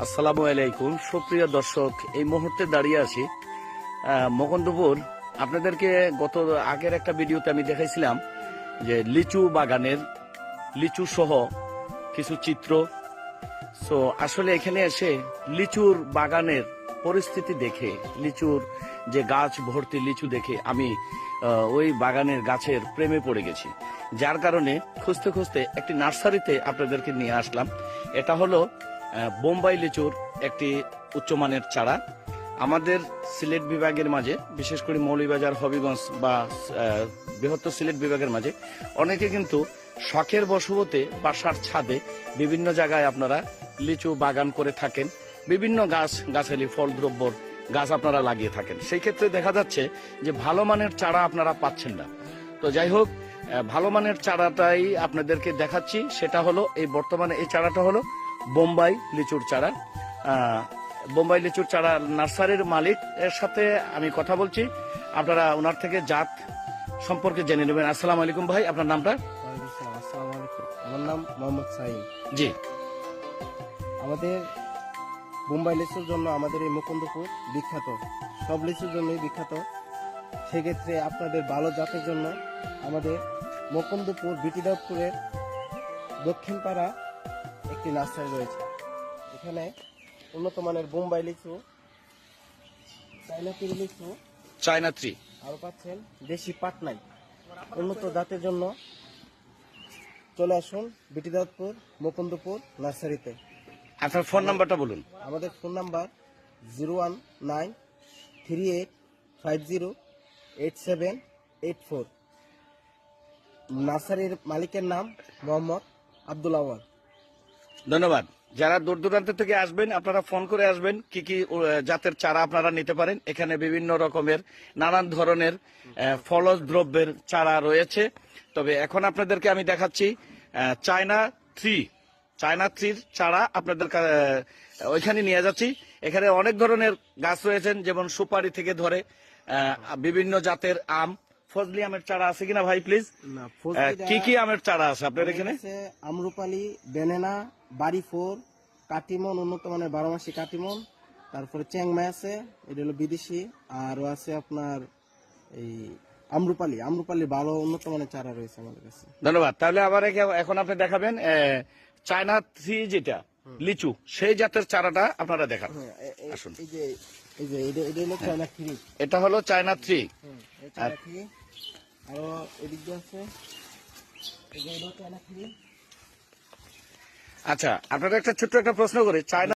আসসালামু আলাইকুম সুপ্রিয় দর্শক, এই মুহূর্তে দাঁড়িয়ে আছি মুকুন্দপুর। আপনাদেরকে আগের একটা ভিডিওতে আমি দেখাইছিলাম যে লিচু বাগানের লিচু সহ কিছু চিত্র। সো আসলে এখানে এসে লিচুর বাগানের পরিস্থিতি দেখে, লিচুর যে গাছ ভর্তি লিচু দেখে আমি ওই বাগানের গাছের প্রেমে পড়ে গেছি। যার কারণে খুঁজতে খুঁজতে একটি নার্সারিতে আপনাদেরকে নিয়ে আসলাম। এটা হলো বোম্বাই লিচুর একটি উচ্চমানের চারা। আমাদের সিলেট বিভাগের মাঝে, বিশেষ করে মৌলভীবাজার, হবিগঞ্জ বা বৃহত্তর সিলেট বিভাগের মাঝে অনেকে কিন্তু শখের বশবতে বাসার ছাদে বিভিন্ন জায়গায় আপনারা লিচু বাগান করে থাকেন, বিভিন্ন গাছালি ফল দ্রব্যর গাছ আপনারা লাগিয়ে থাকেন। সেই ক্ষেত্রে দেখা যাচ্ছে যে ভালো মানের চারা আপনারা পাচ্ছেন না। তো যাই হোক, ভালো মানের চারাটাই আপনাদেরকে দেখাচ্ছি। সেটা হলো এই বর্তমানে এই চারাটা হলো বোম্বাই লিচুর চারা। বোম্বাই লিচুর চারা নার্সারির মালিক এর সাথে আমি কথা বলছি, আপনারা ওনার থেকে জাত সম্পর্কে জেনে নেবেন। আসসালামু আলাইকুম ভাই, আপনার নামটা? আসসালামু আলাইকুম, আমার নাম মোহাম্মদ সাইম। জি, আমাদের বোম্বাই লিচুর জন্য আমাদের এই মুকুন্দপুর বিখ্যাত, সব লিচুর জন্যই বিখ্যাত। সেক্ষেত্রে আপনাদের ভালো জাতের জন্য আমাদের মুকুন্দপুর বিটিদাপুরের দক্ষিণ পাড়া একটি নার্সারি রয়েছে। এখানে উন্নত মানের বোম্বাই লিচু, চায়না তিরি লিচু, চায়না ট্রি আরো পাচ্ছেন দেশি পাটনাই। উন্নত জাতের জন্য চলে আসুন বিটিদাপুর মুকুন্দপুর নার্সারিতে। আপনার ফোন নাম্বারটা বলুন। আমাদের ফোন নাম্বার 01938508784। নার্সারির মালিকের নাম মোহাম্মদ আব্দুল আওয়াল। ধন্যবাদ। যারা দূর দূরান্ত থেকে আসবেন আপনারা ফোন করে আসবেন কি কি জাতের চারা আপনারা নিতে পারেন। এখানে বিভিন্ন রকমের নানান ধরনের ফলজ দ্রব্যের চারা রয়েছে। তবে এখন আপনাদেরকে আমি দেখাচ্ছি চায়না থ্রির চারা আপনাদের ওইখানে নিয়ে যাচ্ছি। এখানে অনেক ধরনের গাছ রয়েছেন, যেমন সুপারি থেকে ধরে বিভিন্ন জাতের আম। ফজলি আমের চারা আছে কিনা ভাই প্লিজ? কি কি আমের চারা আছে আপনার এখানে? আমরুপালি, বেনেনা, বাড়িফোর, কাটিমন, উন্নত মানের 12 মাসি কাটিমন, তারপরে চ্যাংমাই আছে, এটা হলো বিদেশি, আরও আছে আপনার এই আমরুপালি ভালো উন্নত মানের চারা রয়েছে আমাদের কাছে। ধন্যবাদ। তাহলে আবার এখন আপনি দেখাবেন চায়না থ্রি যেটা লিচু, সেই জাতের চারাটা আপনারা দেখান। আসুন, এটা হলো চায়না থ্রি। এটা হলো চায়না থ্রি। আরো এদিক দিয়ে আছে, এটা হলো চায়না থ্রি। আচ্ছা, আপনারা একটা ছোট্ট একটা প্রশ্ন করি, চায়না